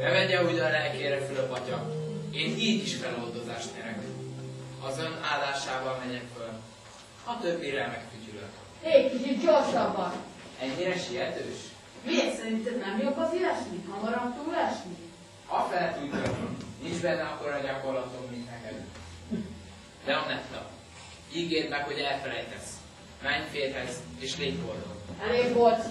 Ne vegye ugyan lelkére, Fülöp atya, én így is feloldozást nyerek. Az ön áldásával megyek föl, a többire megfütyülök. Egy kicsit gyorsabban. Ennyire sietős? Miért szerinted nem jobb az ilyesmi? Hamarabb túlesni? Afele tudja, nincs benne akkora gyakorlatom, mint neked. Leonetta, ígérd meg, hogy elfelejtesz. Menj férhez, és légy boldog. Elég volt.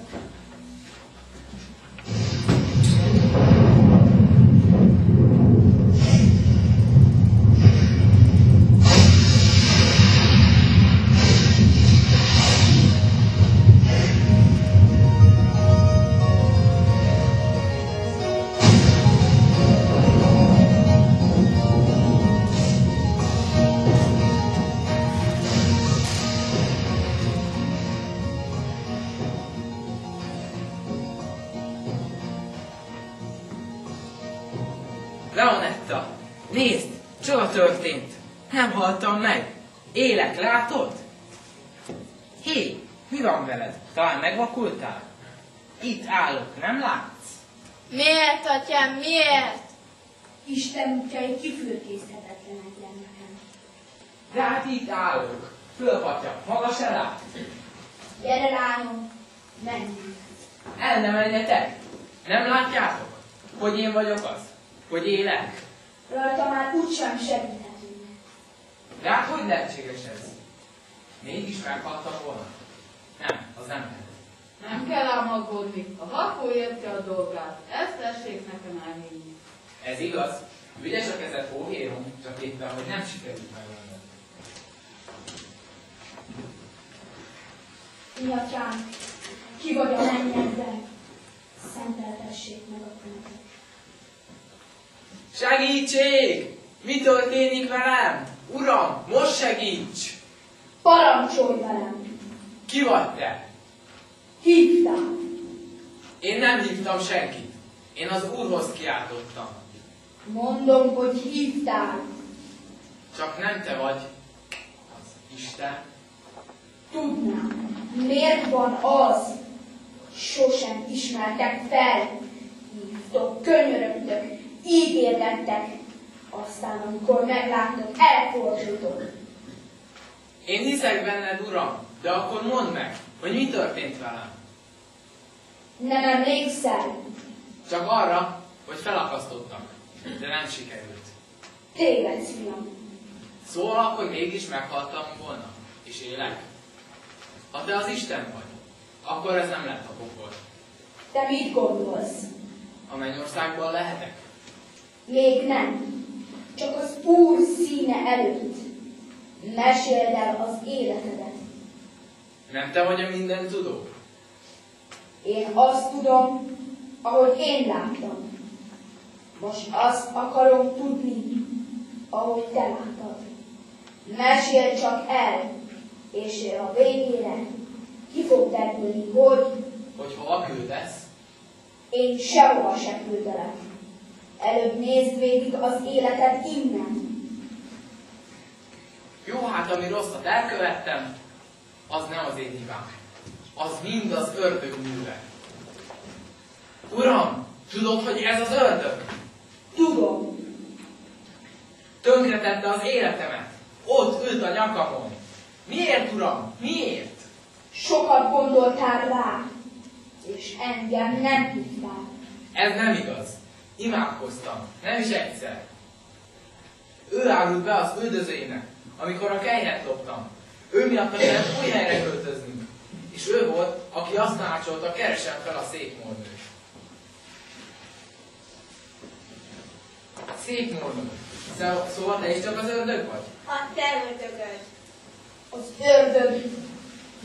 Leonetta, nézd, csoda történt. Nem haltam meg. Élek, látod? Hé, mi van veled? Talán megvakultál? Itt állok, nem látsz? Miért, atyám, miért? Isten útjai kifürkészhetetlenek lennek. De hát itt állok. Fülöp atya, maga se lát. Gyere, lányom, menjünk. El ne menjetek. Nem látjátok, hogy én vagyok az? Hogy élek? Rajta már úgysem segíthetünk. De hát hogy lehetséges ez? Mégis meghaltam volna? Nem, az nem lehet. Nem kell ám aggódni. A vakó érti a dolgát. Ezt tessék nekem elhinni. Ez igaz. Ügyes a kezed, hóhérom, csak éppen, hogy nem sikerült megvenned. Mi atyám, ki vagy a mennyekben? Szenteltessék meg a könyvet. Segítség! Mi történik velem? Uram, most segíts! Parancsolj velem! Ki vagy te? Hívtál! Én nem hívtam senkit. Én az Úrhoz kiáltottam. Mondom, hogy hívtál. Csak nem te vagy az Isten. Tudnám, miért van az? Sosem ismertek fel. Hívtok, könyörögtök, ígérgettek. Aztán, amikor megláttok, elfordultok. Én hiszek benned, Uram, de akkor mondd meg, hogy mi történt velem. Nem emlékszel? Csak arra, hogy felakasztottak, de nem sikerült. Tévedsz, fiam. Szóval akkor mégis meghaltam volna, és élek. Ha te az Isten vagy, akkor ez nem lehet a pokol. Te mit gondolsz? A mennyországban lehetek? Még nem. Csak az Úr színe előtt. Meséld el az életedet. Nem te vagy a minden tudó? Én azt tudom, ahogy én láttam. Most azt akarom tudni, ahogy te láttad. Meséld csak el, és a végére ki fog derülni, Hogy hova küldesz? én sehova se küldelek. Előbb nézd végig az életed innen. Jó, hát ami rosszat elkövettem, az nem az én hibám. Az mind az ördög műve. Uram, tudod, hogy ez az ördög? Tudom, Tönkretette az életemet. Ott ült a nyakamon. Miért, Uram? Miért? sokat gondoltál rá, és engem nem hívtál. Ez nem igaz. Imádkoztam. Nem is egyszer. Ő árult be az üldözőjének, amikor a kelyhet loptam. Ő miatt kellett új helyre költözni. És ő volt, aki azt tanácsolta, keresem fel a székmornőt. Székmornő. Szóval te is csak az ördög vagy? A te ördögöd. Az ördög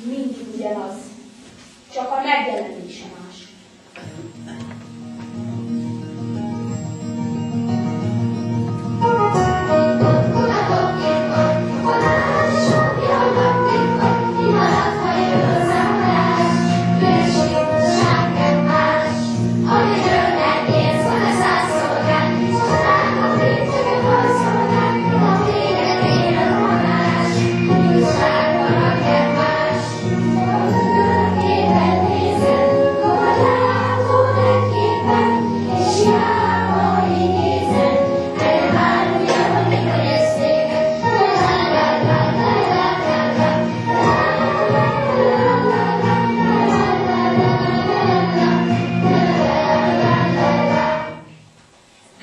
mindig ugyanaz, csak a megjelenése más.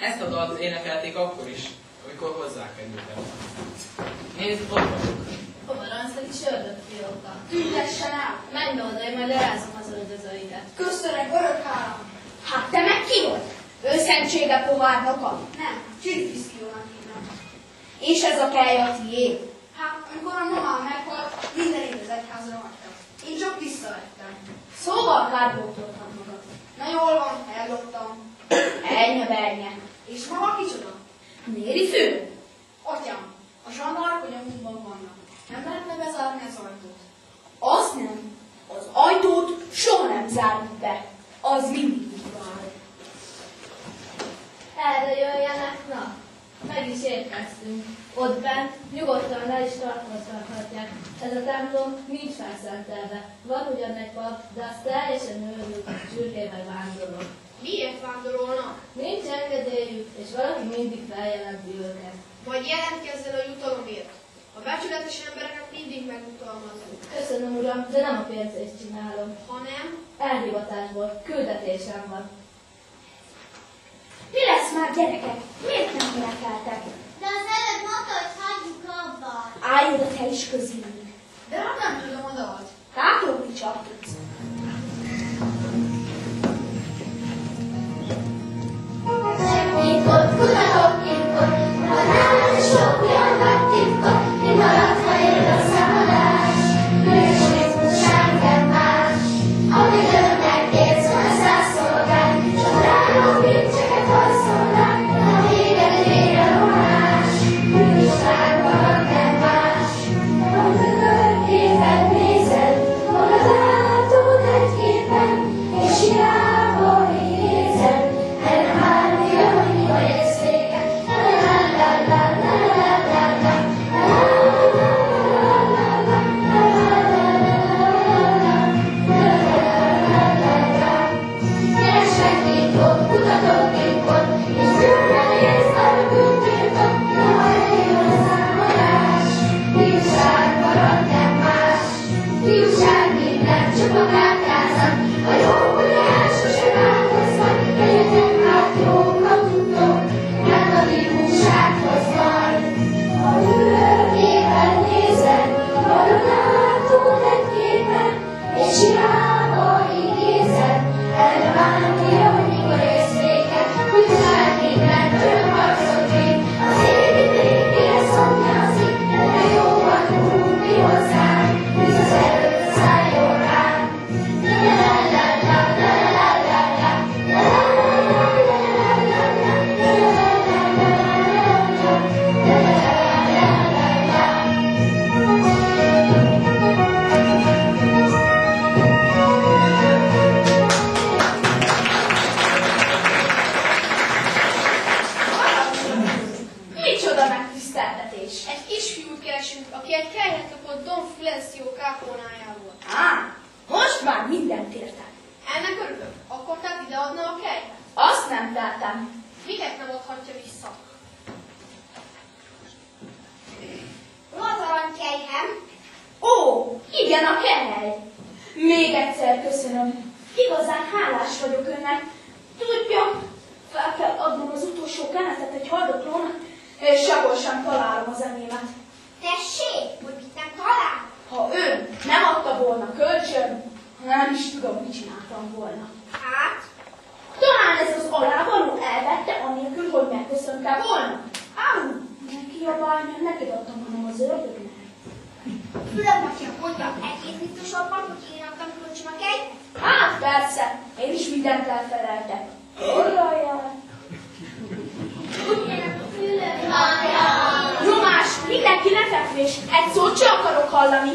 Ezt a dalt énekelték akkor is, amikor hozzákerültem. Nézd, ott vagyok. Hova ransz a kis ördögfióka? Tüntessen el! Menj be oda, én majd lerázom az öldözőidet. Köszönök, örök állam! Hát te meg ki vagy? Őszentsége pohárnoka? Nem, Csirifiszkiónak hívnak. És ez a kely a tiéd? Hát, amikor a mamám meghalt, minden év az egyházra hagytam. Én csak visszavettem. Szóval kárgótoltam magad. Na jól van, elloptam. Ennye-bernye. És maga kicsoda? Méri fő? Atyám, a zsandarok a nyomunkban vannak. Nem lehetne bezárni az ajtót? Azt nem. Az ajtót soha nem zárjuk be. Az mindig így vár. Erre jöjjenek, na. Meg is érkeztünk. Ott bent nyugodtan le is tartóztathatják. Ez a templom nincs felszentelve. Van ugyan egy pap, de az teljesen őrült, csürkével vándorol. Miért vándorolnak? Nincs engedélyük, és valaki mindig feljelenti őket. Vagy jelentkezzen a jutalomért. A becsületes embereket mindig megutalmazzuk. Köszönöm, uram, de nem a pénzést csinálom. Hanem Elhivatásból, küldetésem van. Mi lesz már, gyerekek? Miért nem énekeltek? De az előbb mondta, hogy hagyjuk abba. Állj oda te is közülünk. de hát nem tudom a dalt. Tátódni csak tudsz. Titkot, kutatok titkot, a nálad sok olyan nagy titkot, mi maradt, ha él a számadás. Bűség, senkem más, amíg önnek kérsz, van a száz szolgál, csak drága pincseket hajszolnál, a véget ér a rohanás. Bűságban nem más, a tükörképet nézed, magad látod egy képen, és hiába érzed, erre már amikor érsz véget. Keresek titkot, kutatok titkot, és bőven érsz a bűntiltot, ha eljön a számadás. Fiúság marad, nem más, fiúság minden csupa kártyázat, a jó munkás sosem változnak, legyetek hát jókat tudtok, nem a bírósághoz majd. Ha jövőképpen nézed, vajon látod egy képen, és hiába igézed, erre várnia, hogy mikor érsz véget, bűnság minden örömharcot vég, az égi végére szomjazik, de jó vagy úrni hozzánk, bűz az erőt szálljon ránk. Micsoda megtiszteltetés. Egy kisfiút keresünk, aki egy kelyhet kapott Don Fulencio kápolnájából. Á, most már mindent értem. Ennek örülök. Akkor tehát ideadna a kelyhet? Azt nem tettem. Miket nem adhatja vissza? Az aranykelyhem. Ó, igen, a kehely. Még egyszer köszönöm. Igazán hálás vagyok önnek. Tudja, fel kell adnom az utolsó kenetet egy haldoklónak, és sehol sem találom az enyémet. Tessék, hogy mit nem talál? Ha ön nem adta volna kölcsön, nem is tudom, mit csináltam volna. Hát, Talán ez az alávaló elvette, anélkül, hogy megköszönte volna. Áú, nem neked adtam, hanem az ördögnek. Fülöp, hogyha mondjak egész biztosabban, hogy én adtam kölcsönök egy? Hát persze, én is mindent elfeleltek. Orrajjal. Nyomás, mindenki lefekvés, egy szót se akarok hallani.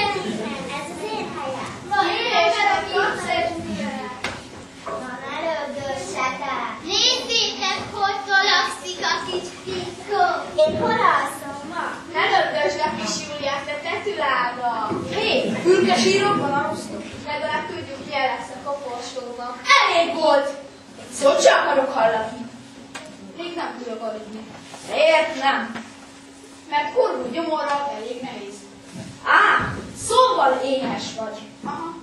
Ez az én helyem. Na, ne rögdössetek. Nézzétek, hogy tolakszik a kis fickó. Én hol alszom ma? Ne lögdösd a kis Júliát, te tetülága. Hé, ürgesírokban alusztok. Legalább tudjuk, milyen lesz a koporsóban. Elég volt. Egy szót se akarok hallani. Még nem tudok aludni. Miért nem? Mert kurvú gyomorral elég nehéz. Á, szóval éhes vagy. Aha.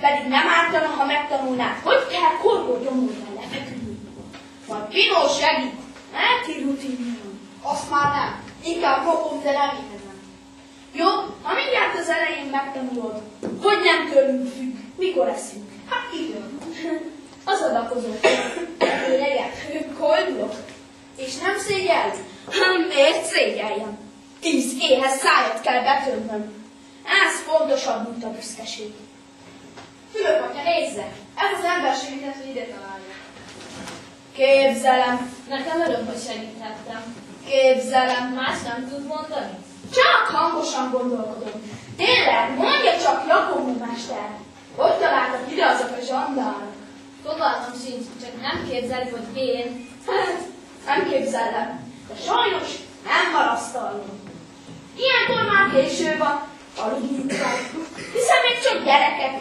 Pedig nem ártana, ha megtanulnád, hogy kell korgó gyomorral lefeküdni. Majd Pinó segít. Neki rutinjon. Azt már nem. Inkább kopom, de nem éhezem. Jó, ha mindjárt az elején megtanulod, hogy nem tőlünk függ, mikor eszünk. Hát igen. Az adakozó. Éreget, koldulok. És nem szégyel? Miért szégyeljem? 10 éhes szájat kell betömnöm. Ez fontosabb, mint a büszkeség. Fülöp, atya, nézze! Ez az ember segített, hogy ide találja. Képzelem. Nekem öröm, hogy segíthettem. Képzelem. Más nem tud mondani? Csak hangosan gondolkodom. Tényleg, mondja csak, Jakobó mester. Hogy találtak ide azok a zsandárok? Fogalmam sincs, csak nem képzeli, hogy én... Hát, nem képzellem. De sajnos nem marasztalom. Ilyenkor már késő van, aludnunk kell. Hiszen még csak gyerekek.